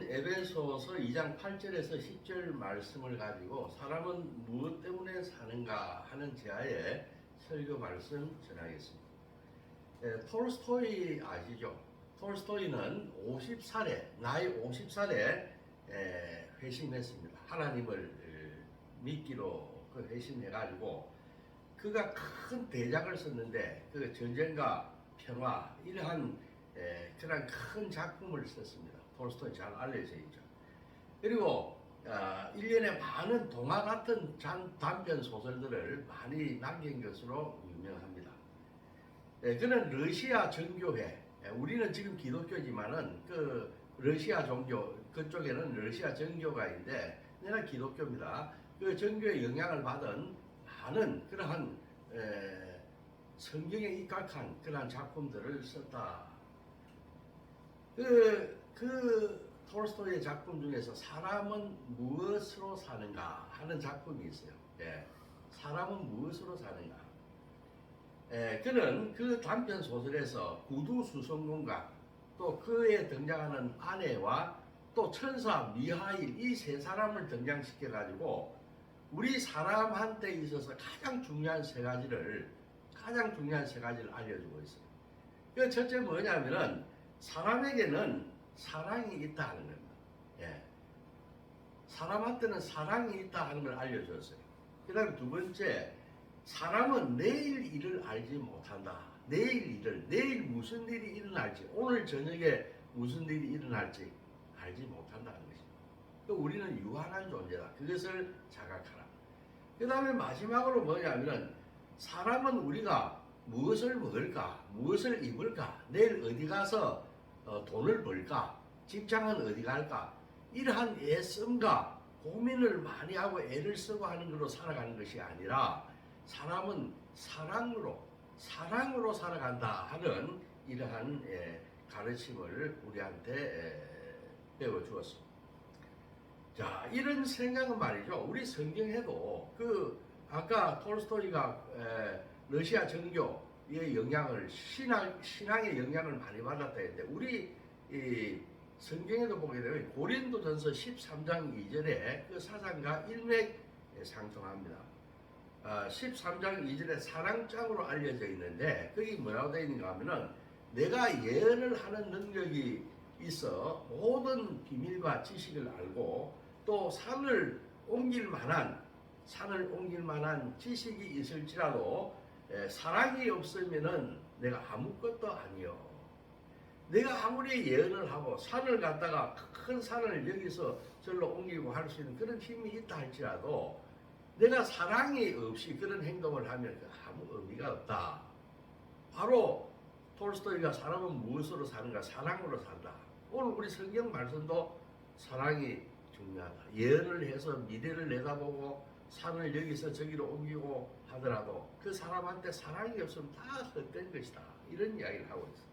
오늘은 에베소서 2장 8절에서 10절 말씀을 가지고 사람은 무엇 때문에 사는가 하는 제하에 설교 말씀 전하겠습니다. 톨스토이 아시죠? 톨스토이는 50살에 나이 50살에 회심했습니다. 하나님을 믿기로 회심해가지고 그가 큰 대작을 썼는데 그 전쟁과 평화 이러한 그런 큰 작품을 썼습니다. 톨스토이 잘 알려져 있죠. 그리고 1년에 많은 동화 같은 단편 소설들을 많이 남긴 것으로 유명합니다. 그는 러시아 정교회, 우리는 지금 기독교지만은 그 러시아 종교 그쪽에는 러시아 정교가인데 내가 기독교입니다. 그 정교의 영향을 받은 많은 그러한 성경에 입각한 그러한 작품들을 썼다. 그 톨스토이의 작품 중에서 사람은 무엇으로 사는가 하는 작품이 있어요. 사람은 무엇으로 사는가. 그는 그 단편 소설에서 구두 수성공과 또 그에 등장하는 아내와 또 천사 미하일 이 세 사람을 등장시켜 가지고 우리 사람한테 있어서 가장 중요한 세 가지를 알려주고 있어요. 그 첫째 뭐냐면은 사람에게는 사랑이 있다 하는 겁니다. 사람한테는 사랑이 있다 하는 걸 알려줬어요. 그 다음에 두 번째, 사람은 내일 일을 알지 못한다. 내일 무슨 일이 일어날지, 오늘 저녁에 무슨 일이 일어날지 알지 못한다는 것입니다. 또 우리는 유한한 존재다. 그것을 자각하라. 그 다음에 마지막으로 뭐냐면은 사람은 우리가 무엇을 먹을까, 무엇을 입을까, 내일 어디 가서 돈을 벌까, 직장은 어디 갈까, 이러한 애씀과 고민을 많이 하고 애를 쓰고 하는 걸로 살아가는 것이 아니라 사람은 사랑으로 살아간다 하는 이러한 가르침을 우리한테 배워주었습니다. 자, 이런 생각은 말이죠. 우리 성경에도 아까 톨스토이가 러시아 정교의 영향을 신앙의 영향을 많이 받았다 했는데 우리 성경에도 보게 되면 고린도전서 13장 2절에 그 사상과 일맥상통합니다. 13장 2절에 사랑장으로 알려져 있는데 거기 뭐라고 되어 있는가 하면은 내가 예언을 하는 능력이 있어 모든 비밀과 지식을 알고 또 산을 옮길 만한 지식이 있을지라도 사랑이 없으면은 내가 아무것도 아니요. 내가 아무리 예언을 하고 산을 갖다가 큰 산을 여기서 절로 옮기고 할 수 있는 그런 힘이 있다 할지라도 내가 사랑이 없이 그런 행동을 하면 아무 의미가 없다. 바로 톨스토이가 사람은 무엇으로 사는가? 사랑으로 산다. 오늘 우리 성경 말씀도 사랑이 중요하다. 예언을 해서 미래를 내다보고 산을 여기서 저기로 옮기고 하더라도 그 사람한테 사랑이 없으면 다 헛된 것이다. 이런 이야기를 하고 있습니다.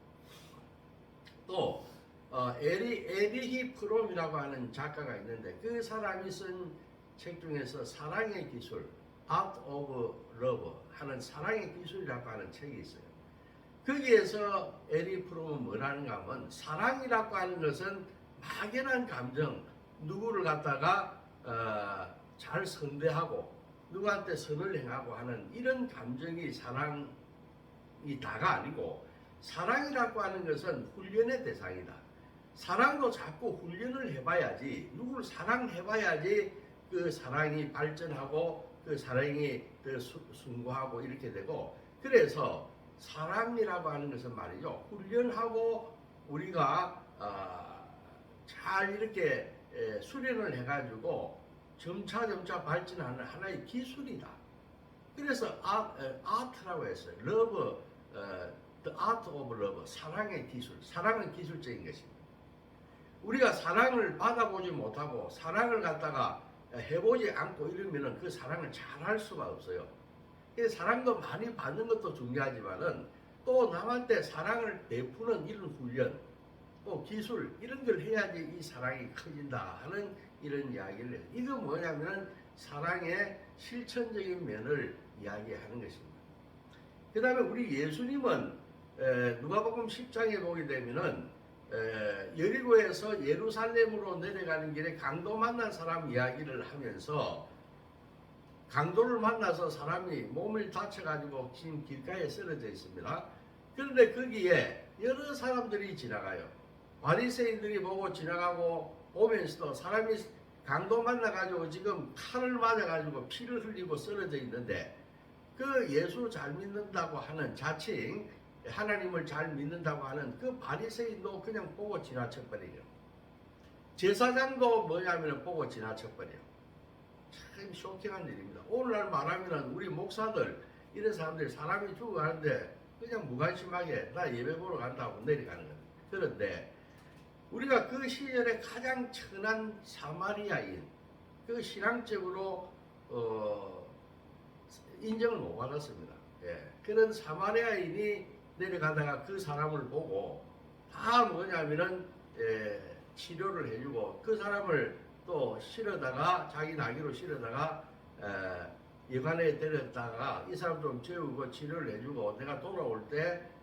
또 에리히 프롬이라고 하는 작가가 있는데 그 사람이 쓴 책 중에서 사랑의 기술, Art of Love 하는 사랑의 기술이라고 하는 책이 있어요. 거기에서 에리 프롬은 뭐라는가 하면 사랑이라고 하는 것은 막연한 감정, 누구를 갖다가 잘 선대하고 누구한테 선을 행하고 하는 이런 감정이 사랑이 다가 아니고 사랑이라고 하는 것은 훈련의 대상이다. 사랑도 자꾸 훈련을 해봐야지, 누구를 사랑해봐야지 그 사랑이 발전하고 그 사랑이 더 숭고하고 이렇게 되고, 그래서 사랑이라고 하는 것은 말이죠, 훈련하고 우리가 잘 이렇게 수련을 해가지고 점차 발전하는 하나의 기술이다. 그래서 아트라고 했어요. 러브, the art of love, 사랑의 기술. 사랑은 기술적인 것입니다. 우리가 사랑을 받아보지 못하고 사랑을 갖다가 해보지 않고 이러면은 그 사랑을 잘 할 수가 없어요. 사랑도 많이 받는 것도 중요하지만은 또 남한테 사랑을 베푸는 이런 훈련, 또 기술 이런 걸 해야지 이 사랑이 커진다 하는 이런 이야기를 해요. 이거 뭐냐면은 사랑의 실천적인 면을 이야기하는 것입니다. 그 다음에 우리 예수님은 누가복음 10장에 보게 되면은 여리고에서 예루살렘으로 내려가는 길에 강도 만난 사람 이야기를 하면서 강도를 만나서 사람이 몸을 다쳐가지고 지금 길가에 쓰러져 있습니다. 그런데 거기에 여러 사람들이 지나가요. 바리새인들이 보고 지나가고 오면서도 사람이 강도 만나가지고 지금 칼을 맞아가지고 피를 흘리고 쓰러져 있는데 그 예수 잘 믿는다고 하는 자칭 하나님을 잘 믿는다고 하는 그 바리새인도 그냥 보고 지나쳐버려요. 제사장도 뭐냐면 보고 지나쳐버려요. 참 쇼킹한 일입니다. 오늘날 말하면 우리 목사들 이런 사람들이 사람이 죽어가는데 그냥 무관심하게 나 예배 보러 간다고 내려가는 겁니다. 그런데 우리가 그 시절에 가장 천한 사마리아인 그 신앙적으로 인정을 못 받았습니다. 그런 사마리아인이 내려가다가 그 사람을 보고 다 뭐냐면은 치료를 해주고 그 사람을 또 실어다가 자기 나귀로 실어다가 여관에 데렸다가 이 사람 좀 재우고 치료를 해주고 내가 돌아올 때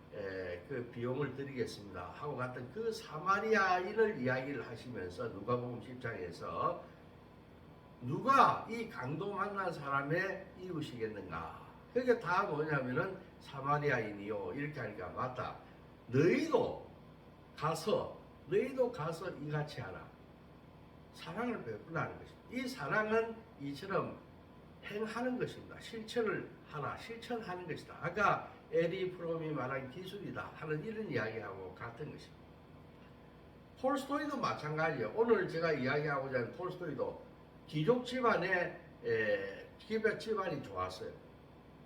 그 비용을 드리겠습니다 하고 갔던 그 사마리아인을 이야기를 하시면서 누가복음 10장에서 누가 이 강도 만난 사람의 이웃이겠는가? 그게 다 뭐냐면은 사마리아인이요 이렇게 하니까 맞다. 너희도 가서 이같이 하라. 사랑을 베풀라는 것입니다. 이 사랑은 이처럼 행하는 것입니다. 실천을 하라. 실천하는 것이다. 아까 에리 프롬이 말한 기술이다 하는 이런 이야기하고 같은 것입니다. 톨스토이도 마찬가지예요. 오늘 제가 이야기하고자 하는 톨스토이도 귀족 집안에 집안이 좋았어요.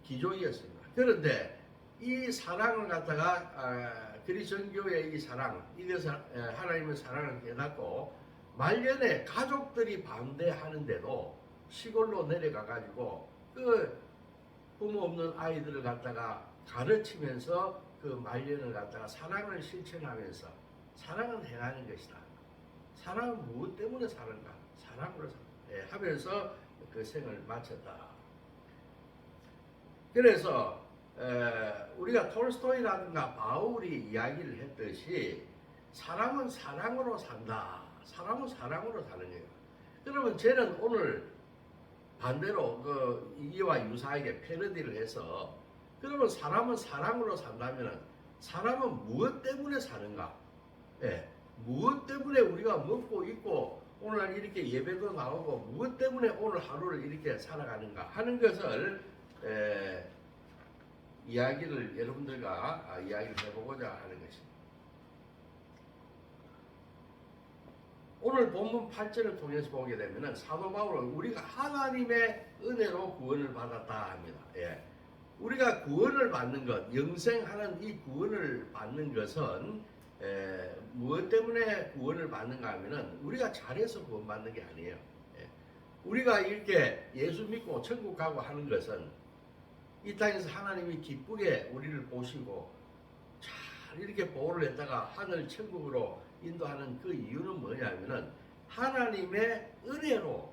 귀족이었습니다. 그런데 이 사랑을 갖다가 그리스도교의 이 사랑, 이것을 하나님의 사랑을 깨닫고 말년에 가족들이 반대하는데도 시골로 내려가 가지고 그 부모 없는 아이들을 갖다가 가르치면서 그 말년을 갖다가 사랑을 실천하면서 사랑은 행하는 것이다. 사랑은 무엇 때문에 사는가? 사랑으로 하면서 그 생을 마쳤다. 그래서 우리가 톨스토이라든가 바울이 이야기를 했듯이 사람은 사랑으로 산다. 사람은 사랑으로 사는 거예요. 그러면 저는 오늘 반대로 그 이와 유사하게 패러디를 해서 그러면 사람은 사랑으로 산다면 사람은 무엇 때문에 사는가? 무엇 때문에 우리가 먹고 있고 오늘 이렇게 예배도 나오고 무엇 때문에 오늘 하루를 이렇게 살아가는가 하는 것을 이야기를 여러분들과 이야기를 해보고자 하는 것입니다. 오늘 본문 8절을 통해서 보게 되면 사도 바울은 우리가 하나님의 은혜로 구원을 받았다 합니다. 우리가 구원을 받는 것, 영생하는 이 구원을 받는 것은 무엇 때문에 구원을 받는가 하면은 우리가 잘해서 구원받는 게 아니에요. 우리가 이렇게 예수 믿고 천국 가고 하는 것은 이 땅에서 하나님이 기쁘게 우리를 보시고 잘 이렇게 보호를 했다가 하늘 천국으로 인도하는 그 이유는 뭐냐면은 하나님의 은혜로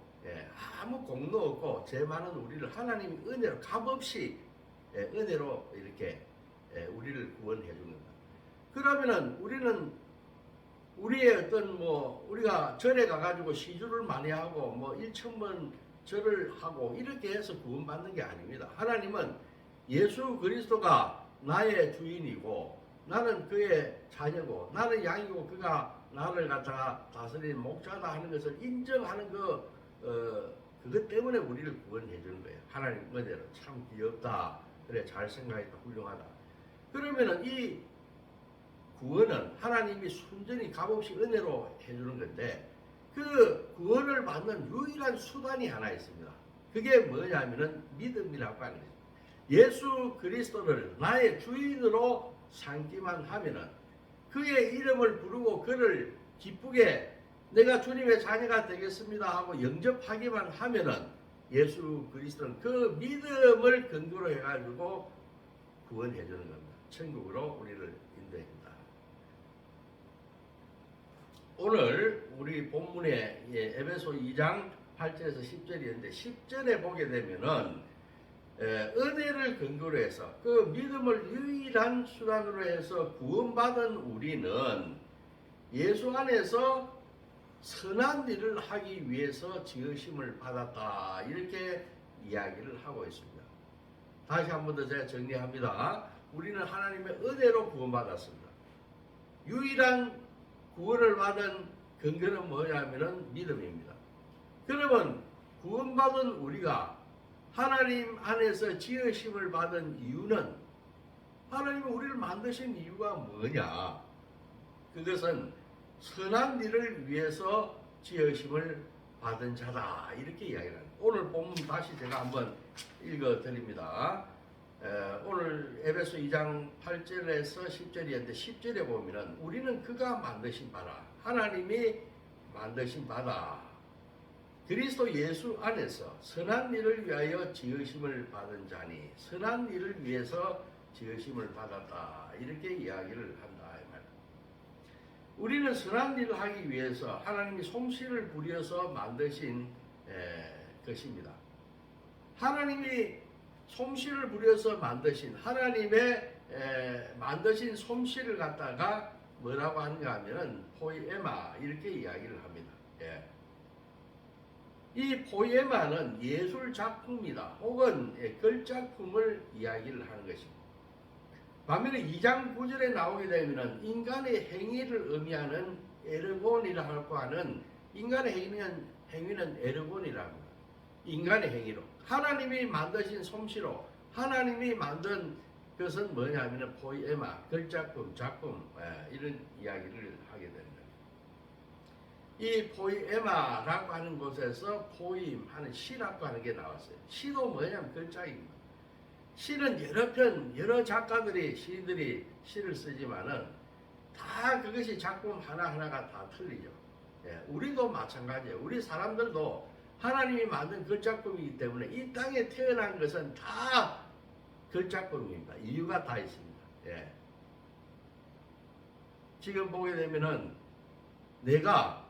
아무 공로 없고 죄 많은 우리를 하나님이 은혜로 값없이 은혜로 이렇게 우리를 구원해 준 겁니다. 그러면은 우리는 우리의 어떤 우리가 절에 가가지고 시주를 많이 하고 1,000번 절을 하고 이렇게 해서 구원받는 게 아닙니다. 하나님은 예수 그리스도가 나의 주인이고 나는 그의 자녀고 나는 양이고 그가 나를 갖다가 다스리는 목자다 하는 것을 인정하는 그것 때문에 우리를 구원해 주는 거예요. 하나님 은혜로 참 귀엽다. 그래 잘 생각했다. 훌륭하다. 그러면은 이 구원은 하나님이 순전히 값없이 은혜로 해주는 건데 그 구원을 받는 유일한 수단이 하나 있습니다. 그게 뭐냐면은 믿음이라고 하는 거죠. 예수 그리스도를 나의 주인으로 삼기만 하면은 그의 이름을 부르고 그를 기쁘게 내가 주님의 자녀가 되겠습니다 하고 영접하기만 하면은 예수 그리스도는 그 믿음을 근거로 해가지고 구원해 주는 겁니다. 천국으로 우리를 인도합니다. 오늘 우리 본문에 에베소 2장 8절에서 10절이었는데 10절에 보게 되면은 은혜를 근거로 해서 그 믿음을 유일한 수단으로 해서 구원받은 우리는 예수 안에서 선한 일을 하기 위해서 지으심을 받았다. 이렇게 이야기를 하고 있습니다. 다시 한 번 더 제가 정리합니다. 우리는 하나님의 은혜로 구원받았습니다. 유일한 구원을 받은 근거는 뭐냐면은 믿음입니다. 그러면 구원받은 우리가 하나님 안에서 지으심을 받은 이유는 하나님이 우리를 만드신 이유가 뭐냐? 그것은 선한 일을 위해서 지으심을 받은 자다. 이렇게 이야기를 합니다. 오늘 본문 다시 제가 한번 읽어 드립니다. 오늘 에베소 2장 8절에서 10절이었는데 10절에 보면은 우리는 그가 만드신 바라. 하나님이 만드신 바다. 그리스도 예수 안에서 선한 일을 위하여 지으심을 받은 자니 선한 일을 위해서 지으심을 받았다. 이렇게 이야기를 한다. 이 말. 우리는 선한 일을 하기 위해서 하나님이 솜씨를 부려서 만드신 것입니다. 하나님이 솜씨를 부려서 만드신 하나님의 만드신 솜씨를 갖다가 뭐라고 하는가 하면은 포이에마 이렇게 이야기를 합니다. 예. 이 포이에마는 예술 작품이다 혹은 글작품을 이야기를 하는 것입니다. 반면에 2장 9절에 나오게 되면은 인간의 행위를 의미하는 에르곤이라고 하는 인간의 행위는 에르곤이라고 합니다. 인간의 행위로 하나님이 만드신 솜씨로 하나님이 만든 것은 뭐냐면은 포이에마 글작품 작품 이런 이야기를 하게 됩니다. 이 포이에마라고 하는 곳에서 포임하는 시라고 하는 게 나왔어요. 시도 뭐냐면 글작입니다. 시는 여러 편 여러 작가들이 시들이 시를 쓰지만은 다 그것이 작품 하나하나가 다 틀리죠. 우리도 마찬가지예요. 우리 사람들도 하나님이 만든 글작품이기 때문에 이 땅에 태어난 것은 다 글작품입니다. 이유가 다 있습니다. 지금 보게 되면은 내가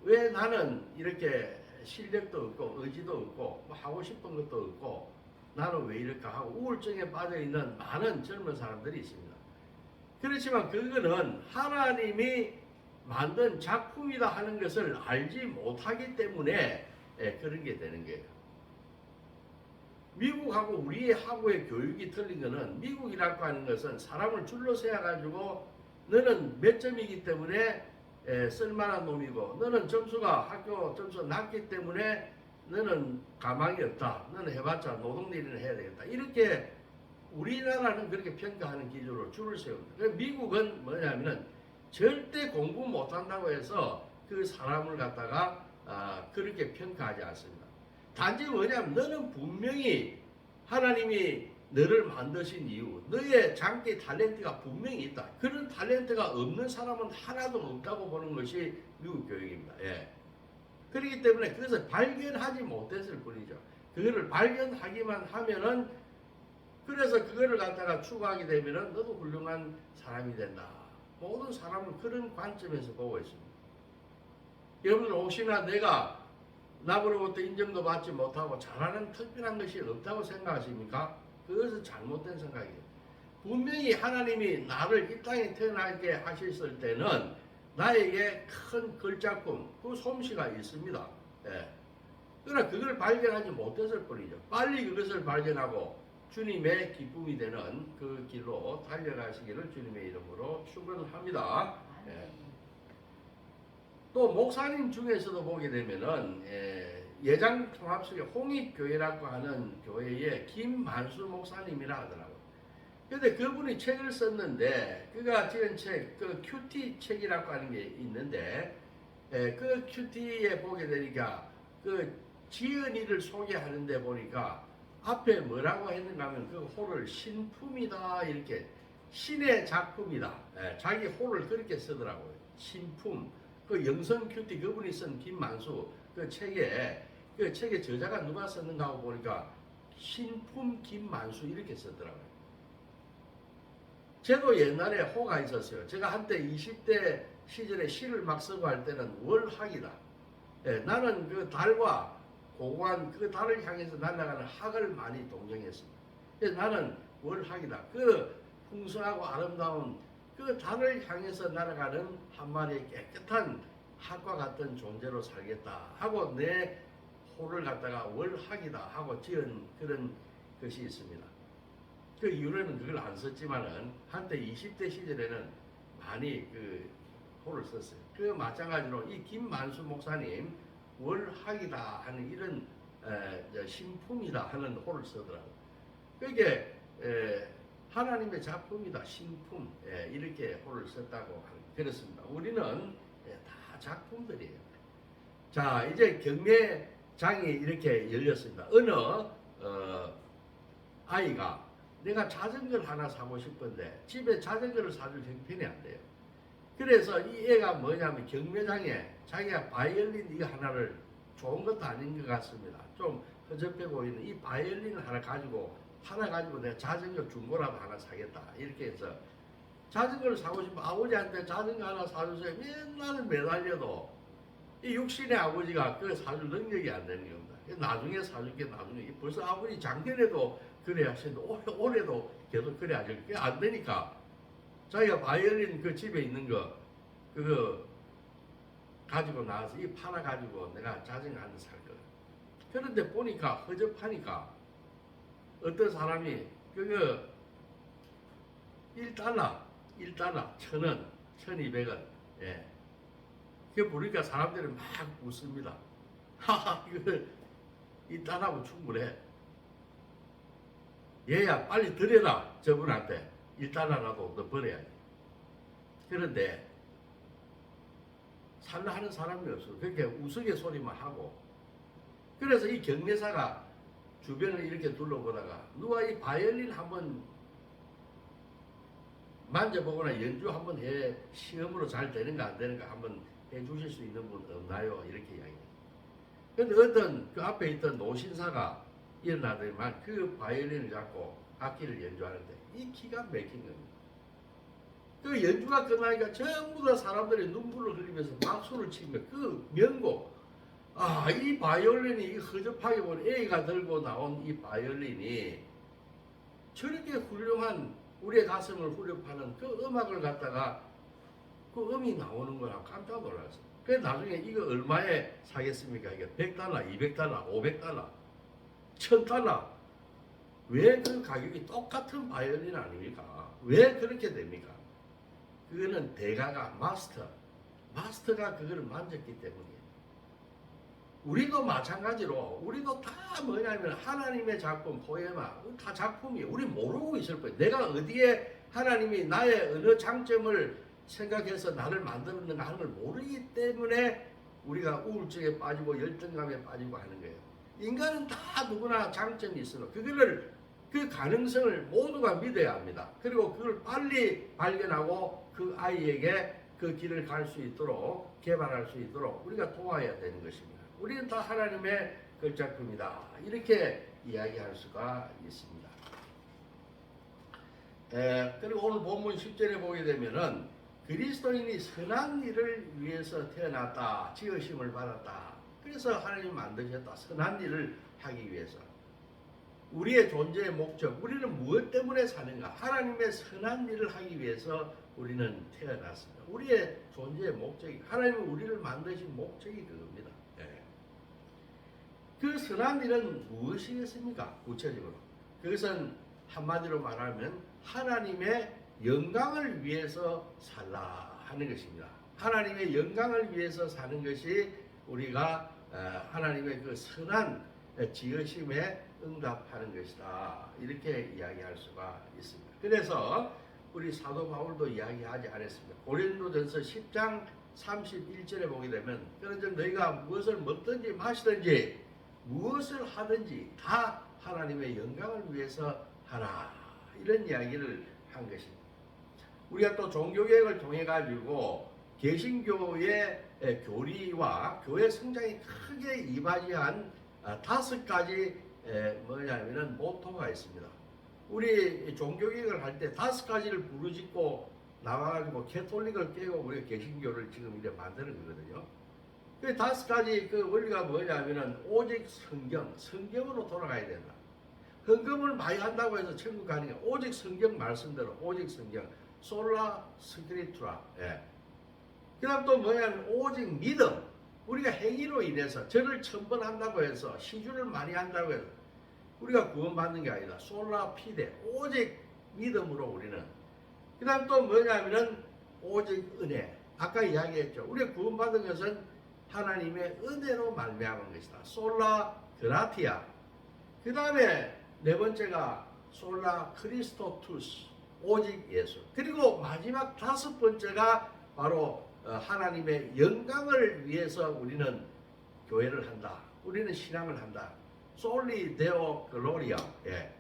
왜 나는 이렇게 실력도 없고 의지도 없고 뭐 하고 싶은 것도 없고 나는 왜 이렇게 하고 우울증에 빠져있는 많은 젊은 사람들이 있습니다. 그렇지만 그거는 하나님이 만든 작품이다 하는 것을 알지 못하기 때문에 그런 게 되는 거예요. 미국하고 우리의 하고의 교육이 틀린 것은 미국이라고 하는 것은 사람을 줄로 세워가지고 너는 몇 점이기 때문에 쓸만한 놈이고 너는 점수가 학교 점수 낮기 때문에 너는 가망이 없다. 너는 해봤자 노동일이나 해야 되겠다. 이렇게 우리나라는 그렇게 평가하는 기준으로 줄을 세웁니다. 미국은 뭐냐면은 절대 공부 못한다고 해서 그 사람을 갖다가 그렇게 평가하지 않습니다. 단지 뭐냐면 너는 분명히 하나님이 너를 만드신 이유, 너의 장기 탤런트가 분명히 있다. 그런 탤런트가 없는 사람은 하나도 없다고 보는 것이 미국 교육입니다. 그렇기 때문에 그것을 발견하지 못했을 뿐이죠. 그거를 발견하기만 하면은 그래서 그거를 갖다가 추구하게 되면은 너도 훌륭한 사람이 된다. 모든 사람은 그런 관점에서 보고 있습니다. 여러분들 혹시나 내가 남으로부터 인정도 받지 못하고 잘하는 특별한 것이 없다고 생각하십니까? 그것은 잘못된 생각이에요. 분명히 하나님이 나를 이 땅에 태어나게 하셨을 때는 나에게 큰 글작품, 그 솜씨가 있습니다. 그러나 그걸 발견하지 못했을 뿐이죠. 빨리 그것을 발견하고 주님의 기쁨이 되는 그 길로 달려가시기를 주님의 이름으로 축원합니다. 또 목사님 중에서도 보게 되면은 예장 통합석의 홍익교회라고 하는 교회에 김만수 목사님이라 하더라고요. 근데 그분이 책을 썼는데 그가 지은 책, 그 큐티 책이라고 하는 게 있는데 그 큐티에 보게 되니까 그 지은이를 소개하는데 보니까 앞에 뭐라고 했는가 하면 그 홀을 신품이다 이렇게 신의 작품이다. 자기 홀을 그렇게 쓰더라고요. 신품. 그 영성 큐티 그분이 쓴 김만수 그 책의 저자가 누가 썼는가 하고 보니까 신품 김만수 이렇게 썼더라고요. 저도 옛날에 호가 있었어요. 제가 한때 20대 시절에 시를 막 쓰고 할 때는 월학이다. 나는 그 달과 고고한 그 달을 향해서 날아가는 학을 많이 동정했습니다. 그래서 나는 월학이다. 그 풍성하고 아름다운 그 달을 향해서 날아가는 한 마리의 깨끗한 학과 같은 존재로 살겠다 하고 내 호를 갖다가 월학이다 하고 지은 그런 것이 있습니다. 그 이후로는 그걸 안 썼지만은 한때 20대 시절에는 많이 그 호를 썼어요. 그 마찬가지로 이 김만수 목사님 월학이다 하는 이런 신품이다 하는 호를 쓰더라고요. 그게 하나님의 작품이다, 신품 이렇게 호를 썼다고 그렇습니다. 우리는 다 작품들이에요. 자, 이제 경매장이 이렇게 열렸습니다. 어느 아이가 내가 자전거를 하나 사고 싶은데 집에 자전거를 사줄 형편이 안 돼요. 그래서 이 애가 뭐냐면 경매장에 자기가 바이올린 이거 하나를 좋은 것도 아닌 것 같습니다. 좀 허접해 보이는 이 바이올린을 하나 가지고 내가 자전거 중고라도 하나 사겠다 이렇게 해서 자전거를 사고 싶으면 아버지한테 자전거 하나 사주세요. 맨날 매달려도 이 육신의 아버지가 그걸 사줄 능력이 안 되는 겁니다. 나중에 사줄게 나중에 벌써 아버지 작년에도 그래 하시는데 올해도 계속 그래 하실 게 안 되니까 자기가 바이올린 그 집에 있는 거 그거 가지고 나와서 이 팔아 가지고 내가 자전거 하나 살 거야. 그런데 보니까 허접하니까 어떤 사람이 그거 1달러 1,000원 1,200원 예. 그거 보니까 사람들이 막 웃습니다. 하하 이거 1달러면 충분해. 얘야 빨리 드려라 저분한테 1달러라도 더 벌어야지. 그런데 살라 하는 사람이 없어. 그렇게 우스갯소리만 하고 그래서 이 경매사가 주변을 이렇게 둘러보다가 누가 이 바이올린 한번 만져보거나 연주 한번 해 시험으로 잘 되는가 안 되는가 한번 해 주실 수 있는 분 없나요? 이렇게 이야기해요. 근데 어떤 그 앞에 있던 노신사가 일어나더니만 그 바이올린을 잡고 악기를 연주하는데 이 기가 막힌 겁니다. 그 연주가 끝나니까 전부 다 사람들이 눈물을 흘리면서 박수를 치며 그 명곡 이 바이올린이 허접하게 본 A가 들고 나온 이 바이올린이 저렇게 훌륭한 우리의 가슴을 후렵하는 그 음악을 갖다가 그 음이 나오는 거라 깜짝 놀랐어요. 그래서 나중에 이거 얼마에 사겠습니까? 이게 100달러, 200달러, 500달러, 1000달러. 왜 그 가격이 똑같은 바이올린 아닙니까? 왜 그렇게 됩니까? 그거는 대가가 마스터가 그걸 만졌기 때문이에요. 우리도 마찬가지로 우리도 다 뭐냐면 하나님의 작품 포에마 다 작품이에요. 우리 모르고 있을 거예요. 내가 어디에 하나님이 나의 어느 장점을 생각해서 나를 만들었는가 하는 걸 모르기 때문에 우리가 우울증에 빠지고 열등감에 빠지고 하는 거예요. 인간은 다 누구나 장점이 있어요. 그 가능성을 모두가 믿어야 합니다. 그리고 그걸 빨리 발견하고 그 아이에게 그 길을 갈 수 있도록 개발할 수 있도록 우리가 도와야 되는 것입니다. 우리는 다 하나님의 걸작품이다. 이렇게 이야기할 수가 있습니다. 그리고 오늘 본문 10절에 보게 되면은 그리스도인이 선한 일을 위해서 태어났다. 지으심을 받았다. 그래서 하나님이 만드셨다. 선한 일을 하기 위해서. 우리의 존재의 목적, 우리는 무엇 때문에 사는가? 하나님의 선한 일을 하기 위해서 우리는 태어났습니다. 우리의 존재의 목적이, 하나님이 우리를 만드신 목적이 그겁니다. 그 선한 일은 무엇이겠습니까? 구체적으로. 그것은 한마디로 말하면 하나님의 영광을 위해서 살라 하는 것입니다. 하나님의 영광을 위해서 사는 것이 우리가 하나님의 그 선한 지으심에 응답하는 것이다. 이렇게 이야기할 수가 있습니다. 그래서 우리 사도 바울도 이야기하지 않았습니다. 고린도전서 10장 31절에 보게 되면 그런즉 너희가 무엇을 먹든지 마시든지 무엇을 하든지 다 하나님의 영광을 위해서 하라. 이런 이야기를 한 것입니다. 우리가 또 종교개혁을 통해 가지고 개신교의 교리와 교회 성장이 크게 이바지한 5가지 뭐냐면은 모토가 있습니다. 우리 종교개혁을 할 때 5가지를 부르짖고 나와가지고 캐톨릭을 깨고 우리가 개신교를 지금 이제 만드는 거거든요. 그 5가지 그 원리가 뭐냐면은 오직 성경으로 돌아가야 된다. 헌금을 많이 한다고 해서 천국 가는 게 오직 성경 말씀대로 오직 성경. 솔라 스크립투라. 예. 그다음 또 뭐냐면 오직 믿음. 우리가 행위로 인해서 저를 첨번한다고 해서 시주를 많이 한다고 해서 우리가 구원받는 게 아니다. 솔라 피데. 오직 믿음으로 우리는. 그다음 또 뭐냐면은 오직 은혜. 아까 이야기했죠. 우리가 구원받은 것은 하나님의 은혜로 말미암은 것이다. 솔라 그라티아. 그 다음에 네 번째가 솔라 크리스토투스. 오직 예수. 그리고 마지막 다섯 번째가 바로 하나님의 영광을 위해서 우리는 교회를 한다. 우리는 신앙을 한다. 솔리 데오 글로리아. 예.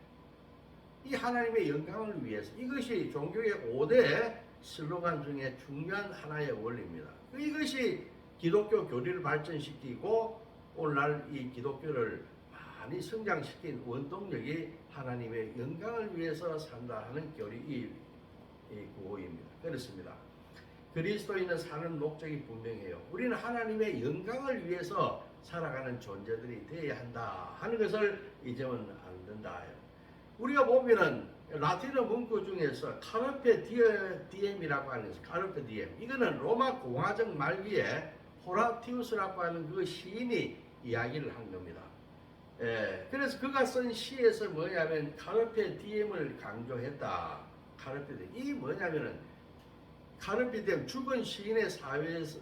이 하나님의 영광을 위해서. 이것이 종교의 5대 슬로건 중에 중요한 하나의 원리입니다. 이것이 기독교 교리를 발전시키고 오늘날 이 기독교를 많이 성장시킨 원동력이 하나님의 영광을 위해서 산다 하는 교리 이 구호입니다. 그렇습니다. 그리스도인은 사는 목적이 분명해요. 우리는 하나님의 영광을 위해서 살아가는 존재들이 되어야 한다 하는 것을 잊으면 안 된다. 우리가 보면은 라틴어 문구 중에서 카르페 디엠이라고 하는 것이 카르페 디엠. 이거는 로마 공화정 말기에 호라티우스라고 하는 그 시인이 이야기를 한 겁니다. 예, 그래서 그가 쓴 시에서 뭐냐면 카르페 디엠을 강조했다. 카르페 디엠. 이 뭐냐면은 카르페 디엠 죽은 시인의 사회에서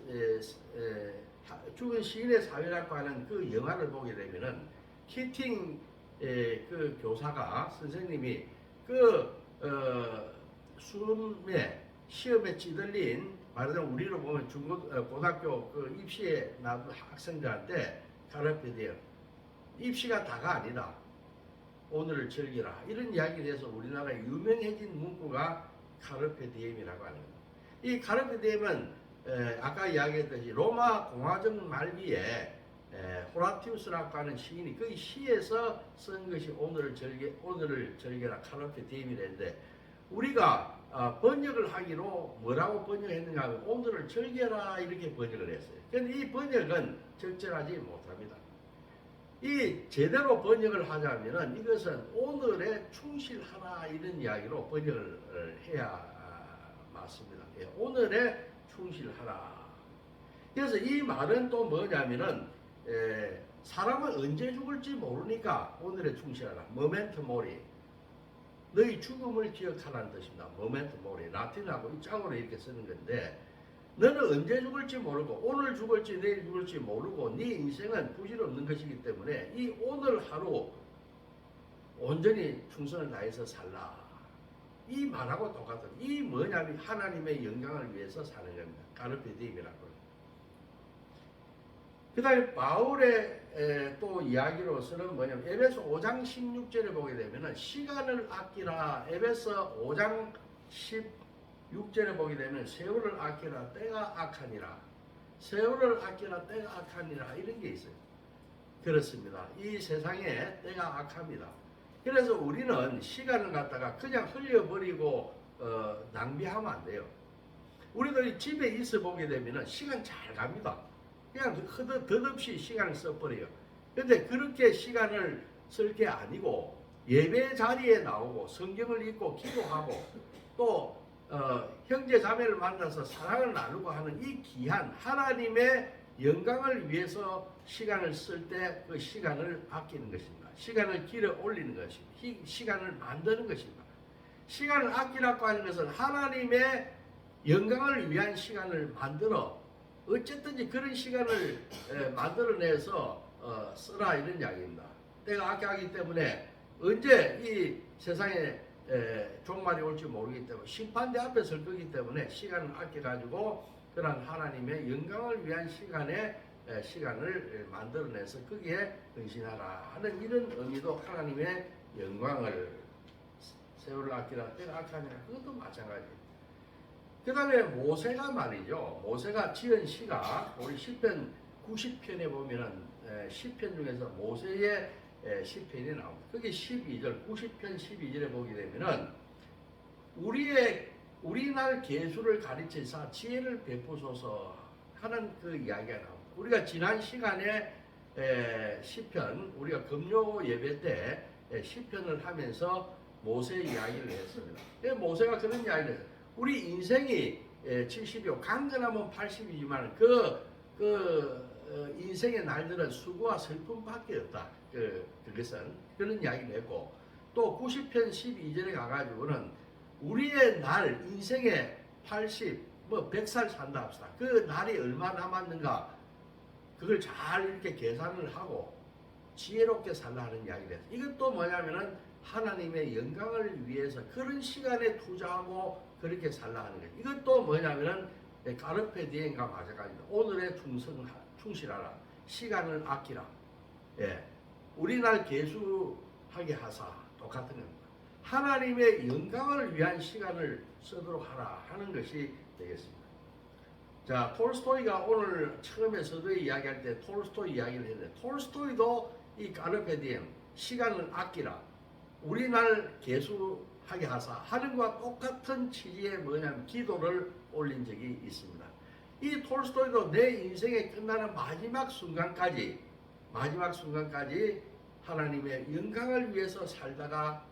죽은 시인의 사회라고 하는 그 영화를 보게 되면은 키팅 그 교사가 선생님이 시험에 찌들린 말하자면 우리로 보면 고등학교 그 입시에 나온 학생들한테 카르페 디엠 입시가 다가 아니다. 오늘을 즐기라. 이런 이야기에 대해서 우리나라에 유명해진 문구가 카르페 디엠이라고 하는 겁니다. 이 카르페 디엠은 아까 이야기했듯이 로마 공화정 말기에 호라티우스라고 하는 시인이 그 시에서 쓴 것이 오늘을 즐겨라 카르페 디엠이랬는데 우리가 번역을 하기로 뭐라고 번역했는가 하면 오늘을 즐겨라 이렇게 번역을 했어요. 그런데 이 번역은 적절하지 못합니다. 이 제대로 번역을 하자면은 이것은 오늘에 충실하라 이런 이야기로 번역을 해야 맞습니다. 예, 오늘에 충실하라. 그래서 이 말은 또 뭐냐면은 사람은 언제 죽을지 모르니까 오늘에 충실하라. 모멘트 모리. 너희 죽음을 기억하라는 뜻입니다. 모멘트 모리. 라틴하고 이 짝으로 이렇게 쓰는 건데 너는 언제 죽을지 모르고 오늘 죽을지 내일 죽을지 모르고 네 인생은 부질없는 것이기 때문에 이 오늘 하루 온전히 충성을 다해서 살라. 이 말하고 똑같은 이 뭐냐면 하나님의 영광을 위해서 사는 겁니다. 카르페 디엠이라고. 그 다음에 바울의 또 이야기로서는 뭐냐면 에베소 5장 16절에 보게 되면 시간을 아끼라. 에베소 5장 16절에 보게 되면 세월을 아끼라. 때가 악하니라. 세월을 아끼라. 때가 악하니라. 이런 게 있어요. 그렇습니다. 이 세상에 때가 악합니다. 그래서 우리는 시간을 갖다가 그냥 흘려버리고 낭비하면 안 돼요. 우리들이 집에 있어 보게 되면 시간 잘 갑니다. 그냥 덧없이 시간을 써버려요. 그런데 그렇게 시간을 쓸 게 아니고 예배 자리에 나오고 성경을 읽고 기도하고 또 형제 자매를 만나서 사랑을 나누고 하는 이 귀한 하나님의 영광을 위해서 시간을 쓸 때 그 시간을 아끼는 것입니다. 시간을 길어 올리는 것입니다. 시간을 만드는 것입니다. 시간을 아끼라고 하는 것은 하나님의 영광을 위한 시간을 만들어 어쨌든지 그런 시간을 만들어내서 쓰라 이런 이야기입니다. 때가 악하기 때문에 언제 이 세상에 종말이 올지 모르기 때문에 심판대 앞에 설 거기 때문에 시간을 아껴가지고 그런 하나님의 영광을 위한 시간을 만들어내서 거기에 헌신하라 하는 이런 의미도 하나님의 영광을 세월을 아끼라 때가 악하니라 그것도 마찬가지입니다. 그 다음에 모세가 말이죠. 모세가 지은 시가 우리 시편 90편에 보면은 시편 중에서 모세의 시편이 나옵니다. 그게 12절 90편 12절에 보게 되면은 우리날 계수를 가르치사 지혜를 베푸소서 하는 그 이야기가 나옵니다. 우리가 지난 시간에 시편 우리가 금요 예배 때 시편을 하면서 모세 이야기를 했습니다. 모세가 그런 이야기를 했어요. 우리 인생이 70이요. 강건하면 80이지만 인생의 날들은 수고와 슬픔밖에 없다. 그것은 그런 이야기를 했고 또 90편 12절에 가가지고는 우리의 날 인생의 80, 100살 산다 합시다. 그 날이 얼마 남았는가 그걸 잘 이렇게 계산을 하고 지혜롭게 살라는 이야기를 했어요. 이것도 뭐냐면은 하나님의 영광을 위해서 그런 시간에 투자하고 그렇게 살라 하는 거예요. 이것도 뭐냐면은 까르페 디엠과 마찬가지입니다. 오늘의 충실하라. 시간을 아끼라. 예. 우리 날 계수하게 하사. 똑같은 겁니다. 하나님의 영광을 위한 시간을 쓰도록 하라 하는 것이 되겠습니다. 자, 톨스토이가 오늘 처음에 서두에 이야기할 때 톨스토이 이야기를 했는데 톨스토이도 이 까르페 디엠 시간을 아끼라. 우리 날 계수하게 하사 하는 것과 똑같은 취지의 뭐냐면 기도를 올린 적이 있습니다. 이 톨스토이도 내 인생에 끝나는 마지막 순간까지 하나님의 영광을 위해서 살다가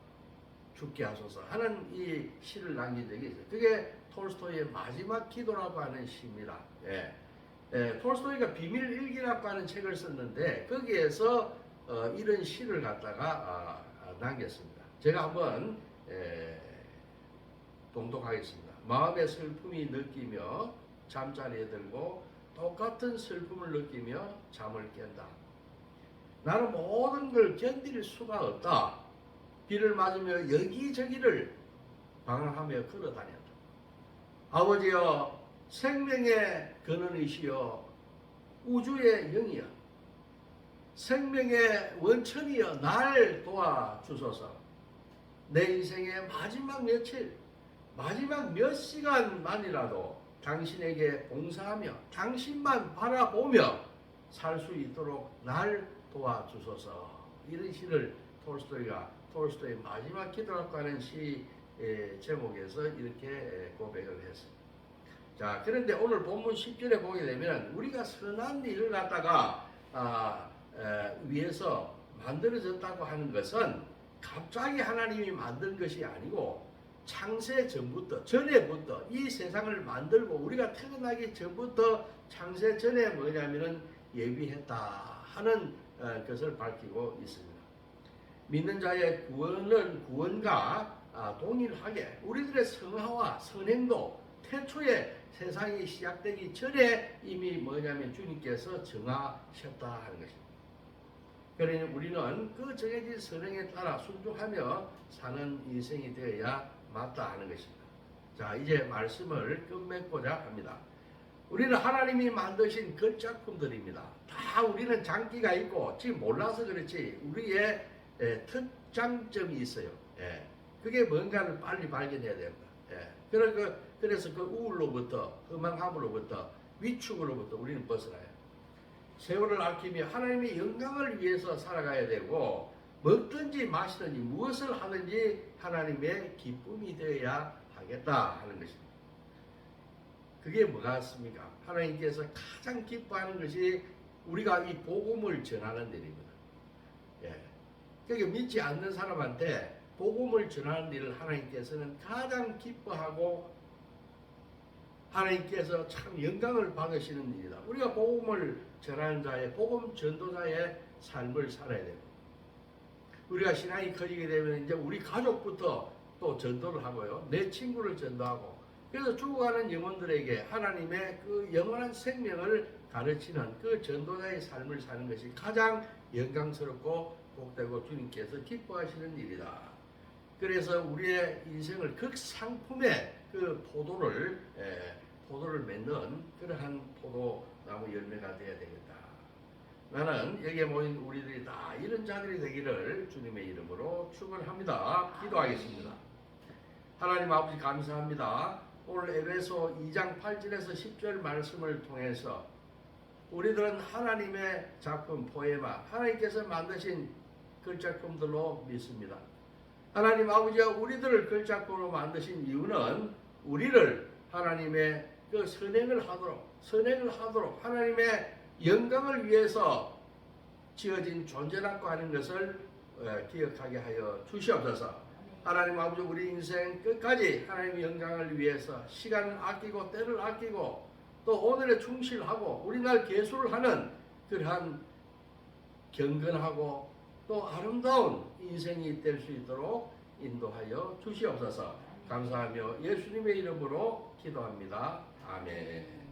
죽게 하소서 하는 이 시를 남긴 적이 있어요. 그게 톨스토이의 마지막 기도라고 하는 시입니다. 톨스토이가 비밀 일기라고 하는 책을 썼는데 거기에서 이런 시를 갖다가 남겼습니다. 제가 한번 동독하겠습니다. 마음의 슬픔이 느끼며 잠자리에 들고 똑같은 슬픔을 느끼며 잠을 깬다. 나는 모든 걸 견딜 수가 없다. 비를 맞으며 여기저기를 방황하며 걸어다녔다. 아버지여 생명의 근원이시여 우주의 영이여 생명의 원천이여 날 도와주소서. 내 인생의 마지막 며칠 마지막 몇 시간만이라도 당신에게 봉사하며 당신만 바라보며 살 수 있도록 날 도와주소서. 이런 시를 톨스토이의 마지막 기도라고 하는 시 제목에서 이렇게 고백을 했습니다. 자, 그런데 오늘 본문 10절에 보게 되면 우리가 선한 일을 갖다가 위해서 만들어졌다고 하는 것은 갑자기 하나님이 만든 것이 아니고 창세 전에부터 이 세상을 만들고 우리가 태어나기 전부터 창세 전에 뭐냐면은 예비했다 하는 것을 밝히고 있습니다. 믿는 자의 구원과 동일하게 우리들의 성화와 선행도 태초에 세상이 시작되기 전에 이미 뭐냐면 주님께서 정하셨다 하는 것입니다. 그러니 우리는 그 정해진 선행에 따라 순종하며 사는 인생이 되어야 맞다 하는 것입니다. 자, 이제 말씀을 끝맺고자 합니다. 우리는 하나님이 만드신 그 작품들입니다. 다 우리는 장기가 있고 지금 몰라서 그렇지 우리의 특장점이 있어요. 그게 뭔가를 빨리 발견해야 됩니다. 그래서 그 우울로부터 허망함으로부터 위축으로부터 우리는 벗어나요. 세월을 아끼며 하나님의 영광을 위해서 살아가야 되고 먹든지 마시든지 무엇을 하든지 하나님의 기쁨이 되어야 하겠다 하는 것입니다. 그게 뭐겠습니까? 하나님께서 가장 기뻐하는 것이 우리가 이 복음을 전하는 일입니다. 그러니까 믿지 않는 사람한테 복음을 전하는 일을 하나님께서는 가장 기뻐하고 하나님께서 참 영광을 받으시는 일이다. 우리가 복음을 전하는 자의 복음 전도자의 삶을 살아야 됩니다. 우리가 신앙이 커지게 되면 이제 우리 가족부터 또 전도를 하고요. 내 친구를 전도하고 그래서 죽어가는 영혼들에게 하나님의 그 영원한 생명을 가르치는 그 전도자의 삶을 사는 것이 가장 영광스럽고 복되고 주님께서 기뻐하시는 일이다. 그래서 우리의 인생을 극상품의 그 포도를 맺는 그러한 포도나무 열매가 되어야 되겠다. 나는 여기에 모인 우리들이 다 이런 자들이 되기를 주님의 이름으로 축원합니다. 기도하겠습니다. 하나님 아버지 감사합니다. 오늘 에베소 2장 8절에서 10절 말씀을 통해서 우리들은 하나님의 작품 포에마 하나님께서 만드신 글작품들로 믿습니다. 하나님 아버지가 우리들을 글작품으로 만드신 이유는 우리를 하나님의 그 선행을 하도록 하나님의 영광을 위해서 지어진 존재라고 하는 것을 기억하게 하여 주시옵소서. 하나님 아버지 우리 인생 끝까지 하나님의 영광을 위해서 시간을 아끼고 때를 아끼고 또 오늘에 충실하고 우리날 계수를 하는 그러한 경건하고 또 아름다운 인생이 될 수 있도록 인도하여 주시옵소서. 감사하며 예수님의 이름으로 기도합니다. 아멘.